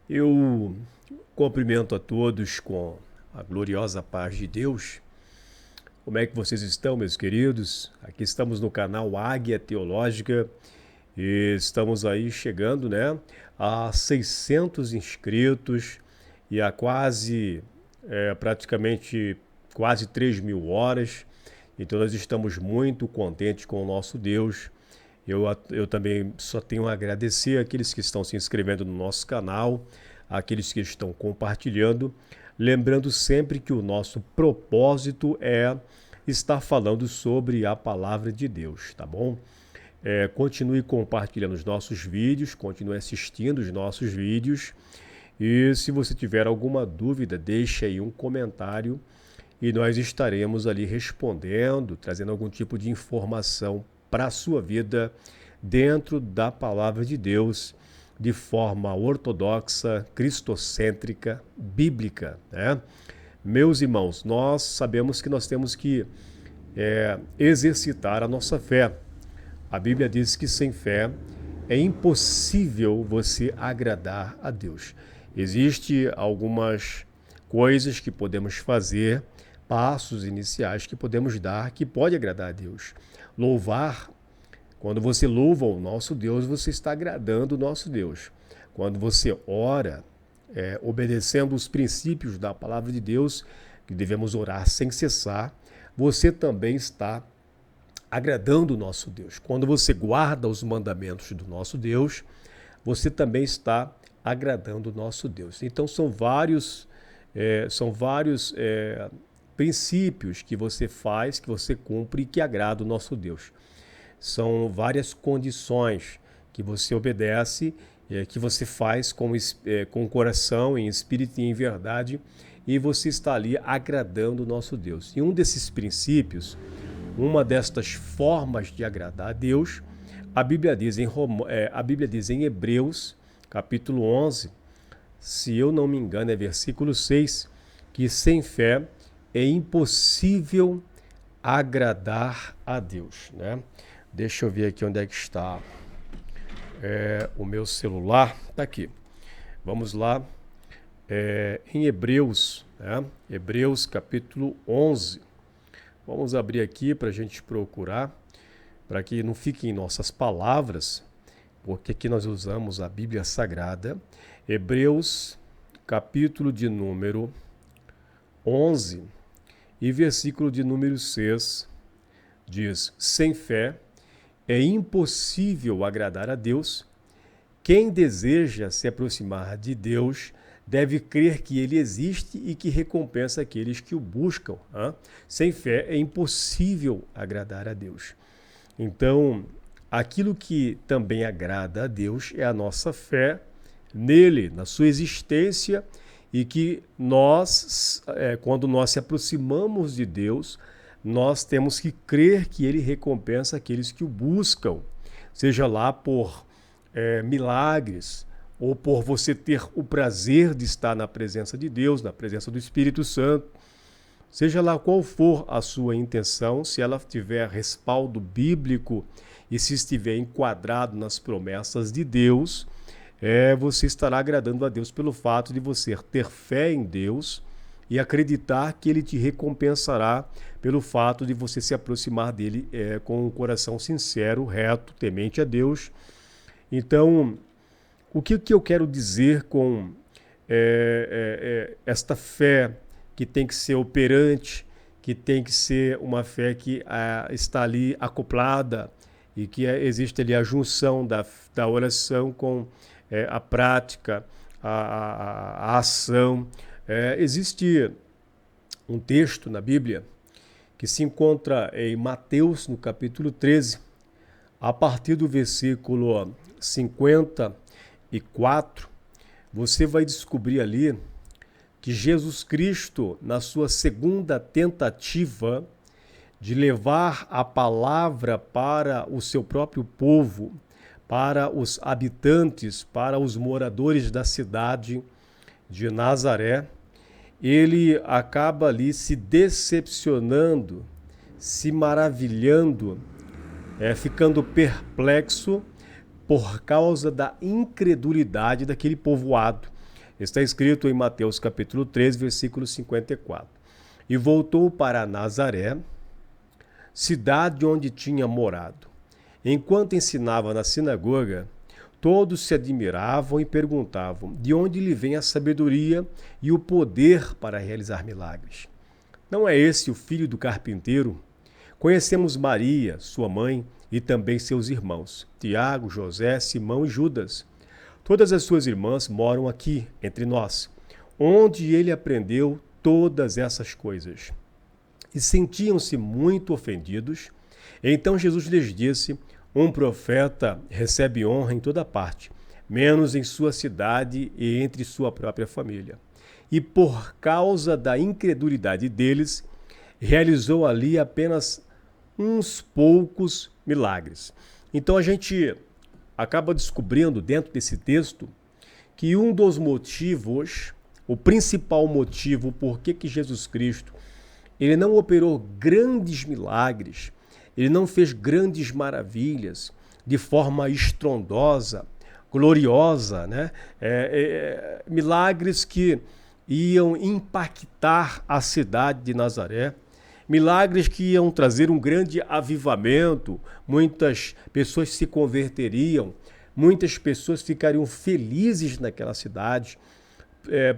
Eu cumprimento a todos com a gloriosa paz de Deus. Como é que vocês estão, meus queridos? Aqui estamos no canal Águia Teológica e estamos aí chegando, a 600 inscritos e a praticamente quase 3.000 horas. Então nós estamos muito contentes com o nosso Deus. Eu também só tenho a agradecer àqueles que estão se inscrevendo no nosso canal, àqueles que estão compartilhando, lembrando sempre que o nosso propósito é estar falando sobre a palavra de Deus, tá bom? Continue compartilhando os nossos vídeos, continue assistindo os nossos vídeos e se você tiver alguma dúvida, deixe aí um comentário e nós estaremos ali respondendo, trazendo algum tipo de informação para a sua vida dentro da palavra de Deus, de forma ortodoxa, cristocêntrica, bíblica, né? Meus irmãos, nós sabemos que nós temos que exercitar a nossa fé. A Bíblia diz que sem fé é impossível você agradar a Deus. Existem algumas coisas que podemos fazer, passos iniciais que podemos dar, que pode agradar a Deus. Louvar, quando você louva o nosso Deus, você está agradando o nosso Deus. Quando você ora, obedecendo os princípios da palavra de Deus, que devemos orar sem cessar, você também está agradando o nosso Deus. Quando você guarda os mandamentos do nosso Deus, você também está agradando o nosso Deus. Então são vários princípios que você faz, que você cumpre e que agrada o nosso Deus. São várias condições que você obedece, que você faz com o coração, em espírito e em verdade, e você está ali agradando o nosso Deus. E um desses princípios, uma destas formas de agradar a Deus, a Bíblia diz em Hebreus, capítulo 11, se eu não me engano, é versículo 6, que sem fé é impossível agradar a Deus, né? Deixa eu ver aqui onde é que está o meu celular. Está aqui. Vamos lá. Em Hebreus, né? Hebreus capítulo 11. Vamos abrir aqui para a gente procurar, para que não fiquem em nossas palavras, porque aqui nós usamos a Bíblia Sagrada. Hebreus capítulo de número 11 e versículo de número 6 diz: sem fé é impossível agradar a Deus. Quem deseja se aproximar de Deus deve crer que Ele existe e que recompensa aqueles que o buscam. Sem fé é impossível agradar a Deus. Então, aquilo que também agrada a Deus é a nossa fé nele, na sua existência, e que nós, quando nós se aproximamos de Deus, nós temos que crer que Ele recompensa aqueles que o buscam, seja lá por milagres, ou por você ter o prazer de estar na presença de Deus, na presença do Espírito Santo. Seja lá qual for a sua intenção, se ela tiver respaldo bíblico e se estiver enquadrado nas promessas de Deus, você estará agradando a Deus pelo fato de você ter fé em Deus e acreditar que Ele te recompensará pelo fato de você se aproximar dele com um coração sincero, reto, temente a Deus. Então, o que eu quero dizer com esta fé que tem que ser operante, que tem que ser uma fé que está ali acoplada e que existe ali a junção da oração com a prática, a ação. Existe um texto na Bíblia que se encontra em Mateus, no capítulo 13, a partir do versículo 54, você vai descobrir ali que Jesus Cristo, na sua segunda tentativa de levar a palavra para o seu próprio povo, para os habitantes, para os moradores da cidade de Nazaré, ele acaba ali se decepcionando, se maravilhando, ficando perplexo por causa da incredulidade daquele povoado. Está escrito em Mateus capítulo 13, versículo 54. E voltou para Nazaré, cidade onde tinha morado. Enquanto ensinava na sinagoga, todos se admiravam e perguntavam de onde lhe vem a sabedoria e o poder para realizar milagres. Não é esse o filho do carpinteiro? Conhecemos Maria, sua mãe, e também seus irmãos, Tiago, José, Simão e Judas. Todas as suas irmãs moram aqui, entre nós, onde ele aprendeu todas essas coisas. E sentiam-se muito ofendidos. Então Jesus lhes disse: um profeta recebe honra em toda parte, menos em sua cidade e entre sua própria família. E por causa da incredulidade deles, realizou ali apenas uns poucos milagres. Então a gente acaba descobrindo dentro desse texto que um dos motivos, o principal motivo por que Jesus Cristo ele não operou grandes milagres, ele não fez grandes maravilhas de forma estrondosa, gloriosa, né? Milagres que iam impactar a cidade de Nazaré, milagres que iam trazer um grande avivamento, muitas pessoas se converteriam, muitas pessoas ficariam felizes naquela cidade,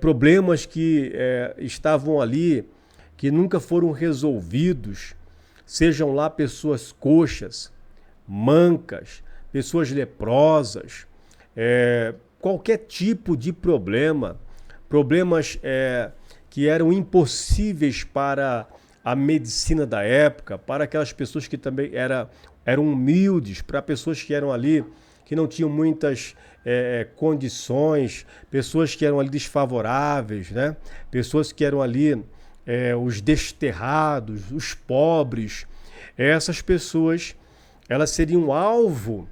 problemas que estavam ali, que nunca foram resolvidos, sejam lá pessoas coxas, mancas, pessoas leprosas, qualquer tipo de problema, problemas que eram impossíveis para a medicina da época, para aquelas pessoas que também eram humildes, para pessoas que eram ali, que não tinham muitas condições, pessoas que eram ali desfavoráveis, né? Pessoas que eram ali os desterrados, os pobres. Essas pessoas, elas seriam alvo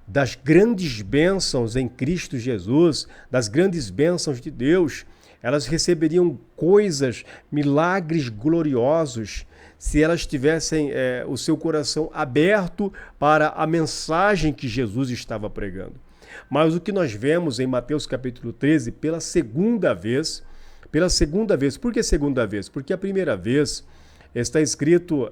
das grandes bênçãos em Cristo Jesus, das grandes bênçãos de Deus. Elas receberiam coisas, milagres gloriosos, se elas tivessem o seu coração aberto para a mensagem que Jesus estava pregando. Mas o que nós vemos em Mateus capítulo 13, pela segunda vez, por que segunda vez? Porque a primeira vez está escrito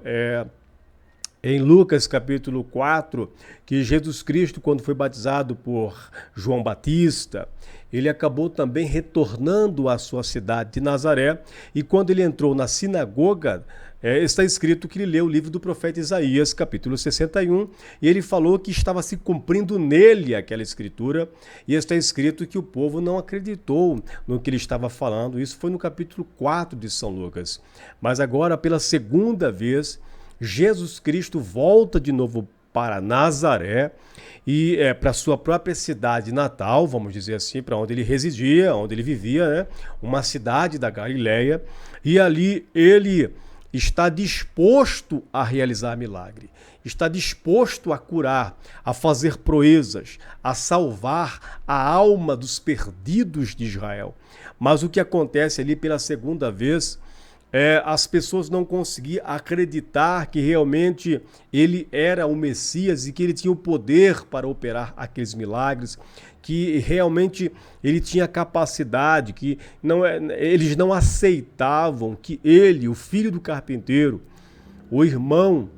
em Lucas capítulo 4, que Jesus Cristo, quando foi batizado por João Batista, ele acabou também retornando à sua cidade de Nazaré, e quando ele entrou na sinagoga, está escrito que ele leu o livro do profeta Isaías, capítulo 61, e ele falou que estava se cumprindo nele aquela escritura, e está escrito que o povo não acreditou no que ele estava falando. Isso foi no capítulo 4 de São Lucas. Mas agora, pela segunda vez, Jesus Cristo volta de novo para Nazaré e para sua própria cidade natal, vamos dizer assim, para onde ele residia, onde ele vivia, né? Uma cidade da Galileia, e ali ele está disposto a realizar milagre, está disposto a curar, a fazer proezas, a salvar a alma dos perdidos de Israel. Mas o que acontece ali pela segunda vez as pessoas não conseguiam acreditar que realmente ele era o Messias e que ele tinha o poder para operar aqueles milagres, que realmente ele tinha capacidade, que eles não aceitavam que ele, o filho do carpinteiro, o irmão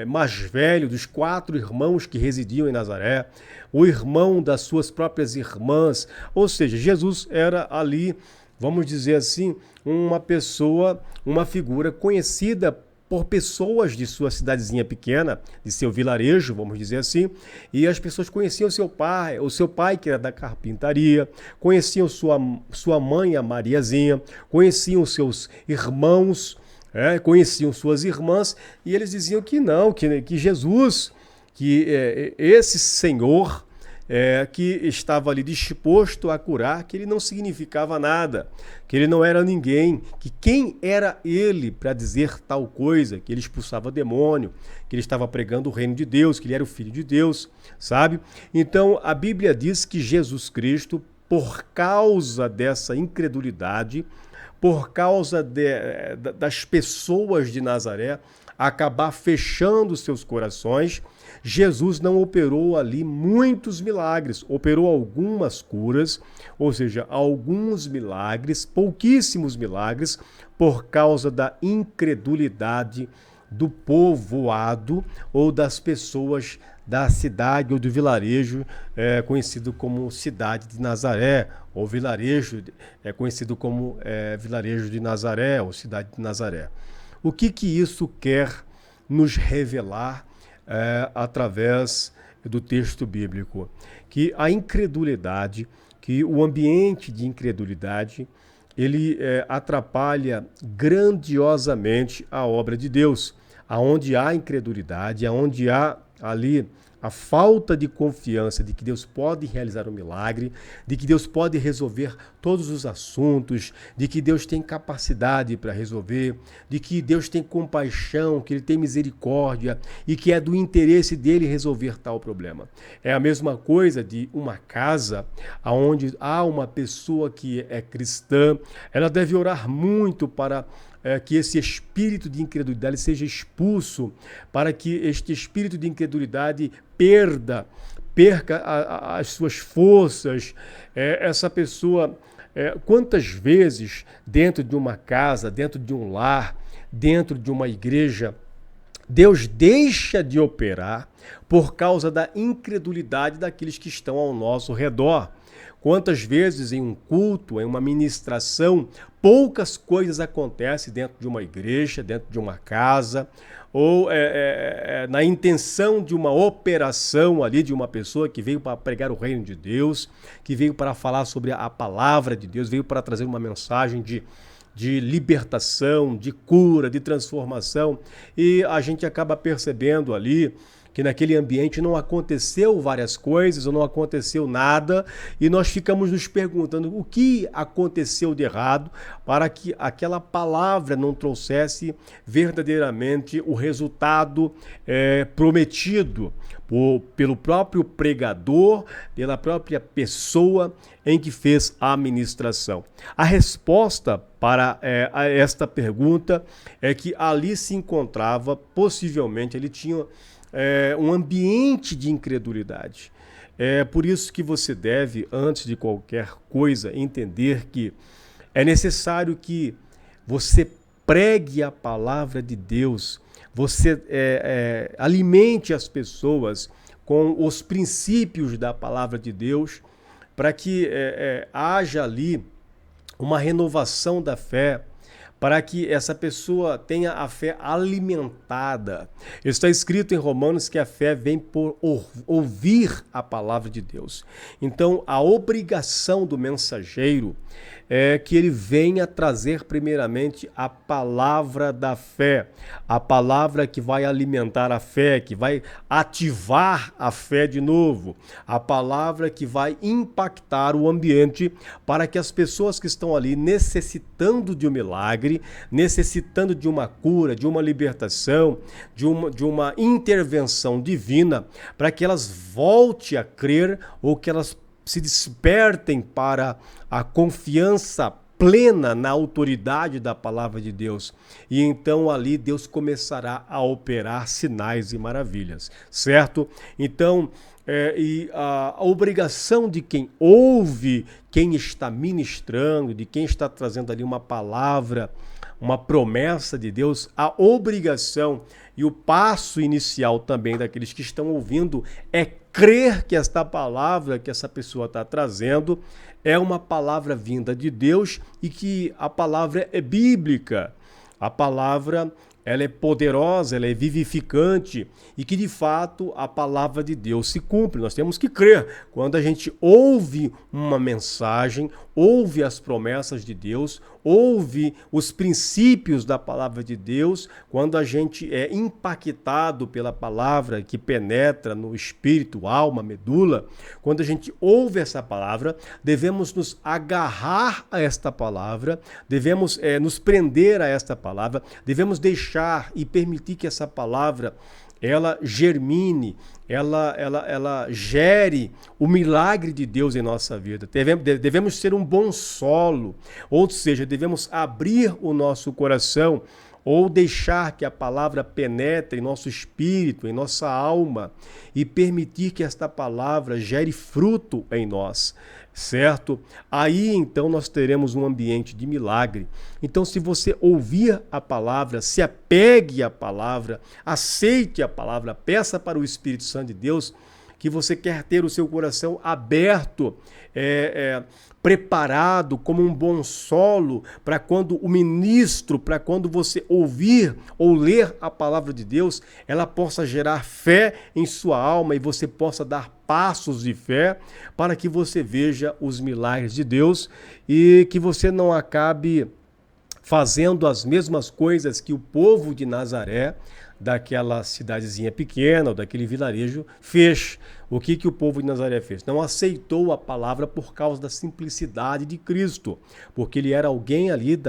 mais velho dos 4 irmãos que residiam em Nazaré, o irmão das suas próprias irmãs, ou seja, Jesus era ali, vamos dizer assim, uma pessoa, uma figura conhecida por pessoas de sua cidadezinha pequena, de seu vilarejo, vamos dizer assim, e as pessoas conheciam o seu pai que era da carpintaria, conheciam sua mãe, a Mariazinha, conheciam seus irmãos, conheciam suas irmãs, e eles diziam que não, que Jesus, que esse Senhor que estava ali disposto a curar, que ele não significava nada, que ele não era ninguém, que quem era ele para dizer tal coisa, que ele expulsava demônio, que ele estava pregando o reino de Deus, que ele era o Filho de Deus, sabe? Então a Bíblia diz que Jesus Cristo, por causa dessa incredulidade, por causa das pessoas de Nazaré, acabar fechando seus corações, Jesus não operou ali muitos milagres, operou algumas curas, ou seja, alguns milagres, pouquíssimos milagres, por causa da incredulidade do povoado ou das pessoas da cidade ou do vilarejo conhecido como cidade de Nazaré, ou vilarejo conhecido como vilarejo de Nazaré ou cidade de Nazaré. O que isso quer nos revelar através do texto bíblico? Que a incredulidade, que o ambiente de incredulidade, ele atrapalha grandiosamente a obra de Deus. Aonde há incredulidade, aonde há ali a falta de confiança de que Deus pode realizar um milagre, de que Deus pode resolver todos os assuntos, de que Deus tem capacidade para resolver, de que Deus tem compaixão, que Ele tem misericórdia e que é do interesse dele resolver tal problema. É a mesma coisa de uma casa onde há uma pessoa que é cristã, ela deve orar muito para que esse espírito de incredulidade seja expulso, para que este espírito de incredulidade perca as suas forças. Essa pessoa, quantas vezes dentro de uma casa, dentro de um lar, dentro de uma igreja, Deus deixa de operar por causa da incredulidade daqueles que estão ao nosso redor. Quantas vezes em um culto, em uma ministração, poucas coisas acontecem dentro de uma igreja, dentro de uma casa, ou na intenção de uma operação ali de uma pessoa que veio para pregar o reino de Deus, que veio para falar sobre a palavra de Deus, veio para trazer uma mensagem de libertação, de cura, de transformação, e a gente acaba percebendo ali que naquele ambiente não aconteceu várias coisas, ou não aconteceu nada, e nós ficamos nos perguntando o que aconteceu de errado para que aquela palavra não trouxesse verdadeiramente o resultado prometido pelo próprio pregador, pela própria pessoa em que fez a ministração. A resposta para esta pergunta é que ali se encontrava, possivelmente, ele tinha um ambiente de incredulidade. É por isso que você deve, antes de qualquer coisa, entender que é necessário que você pregue a palavra de Deus, você alimente as pessoas com os princípios da palavra de Deus, para que haja ali uma renovação da fé, para que essa pessoa tenha a fé alimentada. Está escrito em Romanos que a fé vem por ouvir a palavra de Deus. Então, a obrigação do mensageiro é que ele venha trazer primeiramente a palavra da fé, a palavra que vai alimentar a fé, que vai ativar a fé de novo, a palavra que vai impactar o ambiente para que as pessoas que estão ali necessitando de um milagre, necessitando de uma cura, de uma libertação, de uma intervenção divina, para que elas voltem a crer ou que elas se despertem para a confiança plena na autoridade da palavra de Deus. E então ali Deus começará a operar sinais e maravilhas, certo? Então, a obrigação de quem ouve, quem está ministrando, de quem está trazendo ali uma palavra, uma promessa de Deus, a obrigação e o passo inicial também daqueles que estão ouvindo é crer que esta palavra que essa pessoa está trazendo é uma palavra vinda de Deus e que a palavra é bíblica. A palavra ela é poderosa, ela é vivificante e que de fato a palavra de Deus se cumpre. Nós temos que crer. Quando a gente ouve uma mensagem, ouve as promessas de Deus, ouve os princípios da palavra de Deus, quando a gente é impactado pela palavra que penetra no espírito, alma, medula, quando a gente ouve essa palavra, devemos nos agarrar a esta palavra, devemos nos prender a esta palavra, devemos deixar e permitir que essa palavra ela germine, ela gere o milagre de Deus em nossa vida. Devemos ser um bom solo, ou seja, devemos abrir o nosso coração, ou deixar que a palavra penetre em nosso espírito, em nossa alma, e permitir que esta palavra gere fruto em nós, certo? Aí então nós teremos um ambiente de milagre. Então, se você ouvir a palavra, se apegue à palavra, aceite a palavra, peça para o Espírito Santo de Deus que você quer ter o seu coração aberto, preparado como um bom solo para quando o ministro, para quando você ouvir ou ler a palavra de Deus, ela possa gerar fé em sua alma e você possa dar passos de fé para que você veja os milagres de Deus e que você não acabe fazendo as mesmas coisas que o povo de Nazaré, daquela cidadezinha pequena, ou daquele vilarejo, fez. O que o povo de Nazaré fez? Não aceitou a palavra por causa da simplicidade de Cristo, porque ele era alguém ali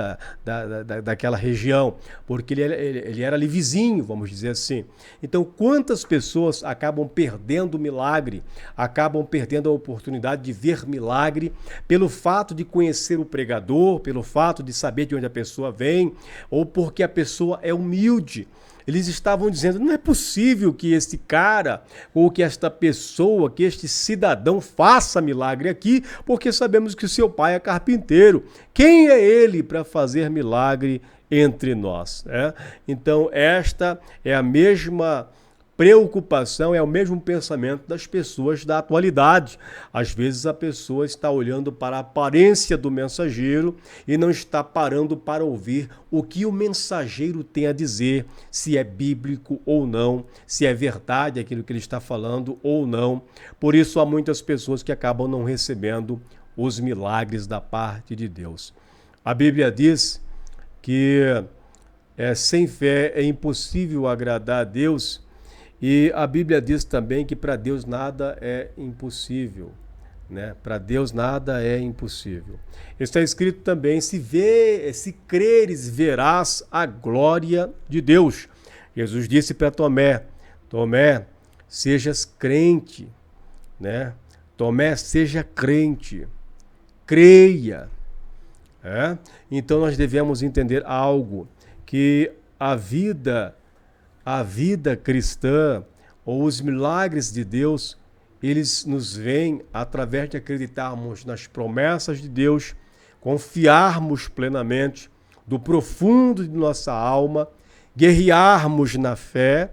daquela região, porque ele era ali vizinho, vamos dizer assim. Então, quantas pessoas acabam perdendo o milagre, acabam perdendo a oportunidade de ver milagre, pelo fato de conhecer o pregador, pelo fato de saber de onde a pessoa vem, ou porque a pessoa é humilde. Eles estavam dizendo, não é possível que este cara, ou que esta pessoa, que este cidadão faça milagre aqui, porque sabemos que o seu pai é carpinteiro. Quem é ele para fazer milagre entre nós? Então, esta é a mesma preocupação, é o mesmo pensamento das pessoas da atualidade. Às vezes a pessoa está olhando para a aparência do mensageiro e não está parando para ouvir o que o mensageiro tem a dizer, se é bíblico ou não, se é verdade aquilo que ele está falando ou não. Por isso há muitas pessoas que acabam não recebendo os milagres da parte de Deus. A Bíblia diz que sem fé é impossível agradar a Deus. E a Bíblia diz também que para Deus nada é impossível, né? Para Deus nada é impossível. Está escrito também, se creres, verás a glória de Deus. Jesus disse para Tomé, Tomé, sejas crente, né? Tomé, seja crente, creia. Então nós devemos entender algo, que a vida cristã, ou os milagres de Deus, eles nos vêm através de acreditarmos nas promessas de Deus, confiarmos plenamente do profundo de nossa alma, guerrearmos na fé,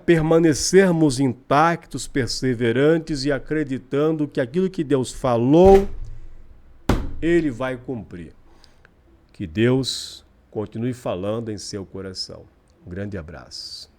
permanecermos intactos, perseverantes e acreditando que aquilo que Deus falou, Ele vai cumprir. Que Deus continue falando em seu coração. Um grande abraço.